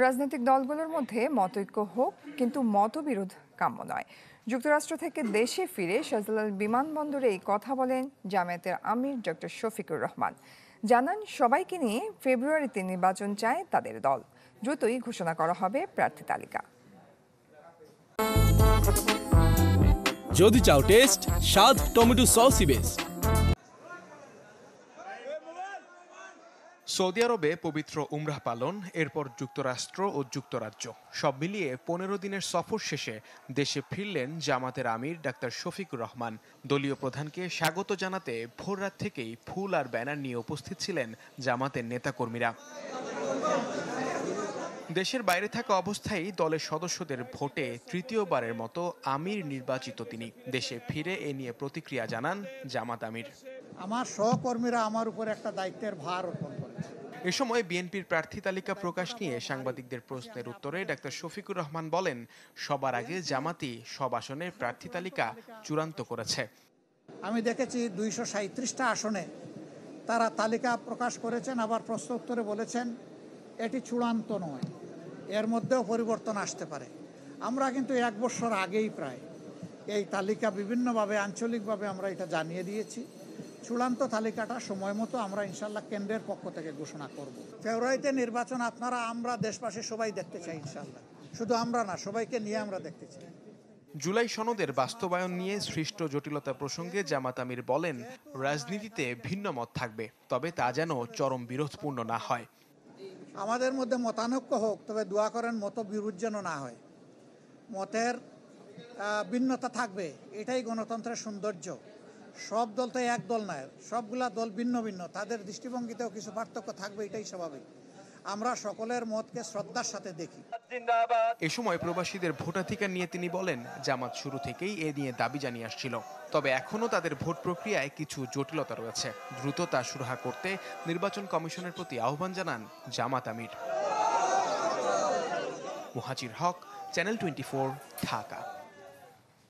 রাজনৈতিক দলগুলোর মধ্যে মতৈক্য হোক, কিন্তু মতবিরোধ কাম্য নয়। যুক্তরাষ্ট্র থেকে দেশে ফিরে শাহজালাল বিমানবন্দরে এই কথা বলেন জামায়াতের আমির ডক্টর শফিকুর রহমান। জানান, সবাইকে নিয়ে ফেব্রুয়ারিতে নির্বাচন চায় তাদের দল। দ্রুতই ঘোষণা করা হবে প্রার্থী তালিকা। যদি চাও টেস্ট, স্বাদ টমেটো সসই বেস্ট। সৌদি আরবে পবিত্র উমরাহ পালন, এরপর যুক্তরাষ্ট্র ও যুক্তরাজ্য সব মিলিয়ে 15 দিনের সফর শেষে দেশে ফিরলেন জামাতের আমির ডাক্তার শফিকুর রহমান। দলীয় প্রধানকে স্বাগত জানাতে ভোররাত থেকেই ফুল আর ব্যানার নিয়ে উপস্থিত ছিলেন জামাতের নেতাকর্মীরা। দেশের বাইরে থাকা অবস্থায় দলের সদস্যদের ভোটে তৃতীয়বারের মতো আমির নির্বাচিত তিনি। দেশে ফিরে এ নিয়ে প্রতিক্রিয়া জানান জামাত আমির। আমার সহকর্মীরা আমার উপর একটা দায়িত্বের ভার অর্পণ করেছে। এ সময় বিএনপির প্রার্থী তালিকা প্রকাশ নিয়ে সাংবাদিকদের প্রশ্নের উত্তরে ডাক্তার শফিকুর রহমান বলেন, সবার আগে জামাতই সব আসনের প্রার্থী তালিকা চূড়ান্ত করেছে। আমি দেখেছি 237টা আসনে তারা তালিকা প্রকাশ করেছেন, আবার প্রশ্ন উত্তরে বলেছেন এটি চূড়ান্ত নয়, এর মধ্যেও পরিবর্তন আসতে পারে। আমরা কিন্তু 1 বছর আগেই প্রায় এই তালিকা বিভিন্নভাবে আঞ্চলিকভাবে আমরা এটা জানিয়ে দিয়েছি। চূড়ান্ত তালিকাটা সময় মতো আমরা ইনশাল্লাহ কেন্দ্রের পক্ষ থেকে ঘোষণা করব। ফেব্রুয়ারিতে নির্বাচন আপনারা, আমরা দেশবাসী সবাই দেখতে চাই ইনশাল্লাহ। শুধু আমরা না, সবাইকে নিয়ে আমরা দেখতে চাই। জুলাই সনদের বাস্তবায়ন নিয়ে সৃষ্ট জটিলতা প্রসঙ্গে জামাত আমির বলেন, রাজনীতিতে ভিন্ন মত থাকবে, তবে তা যেন চরম বিরোধপূর্ণ না হয়। আমাদের মধ্যে মতানৈক্য হোক, তবে দোয়া করেন মতবিরোধ যেন না হয়। মতের ভিন্নতা থাকবে, এটাই গণতন্ত্রের সৌন্দর্য। সব দল তো এক দল নয়, সবগুলা দল ভিন্ন ভিন্ন, তাদের দৃষ্টিভঙ্গিতেও কিছু পার্থক্য থাকবে, এটাই স্বাভাবিক। আমরা সকলের মতকে শ্রদ্ধার সাথে দেখি। এ সময় প্রবাসীদের ভোটাধিকার নিয়ে তিনি বলেন, জামাত শুরু থেকেই এ নিয়ে দাবি জানিয়ে আসছিল, তবে এখনও তাদের ভোট প্রক্রিয়ায় কিছু জটিলতা রয়েছে। দ্রুত তা সুরাহা করতে নির্বাচন কমিশনের প্রতি আহ্বান জানান জামাত আমির। মুহাজির হক, চ্যানেল 24, ঢাকা।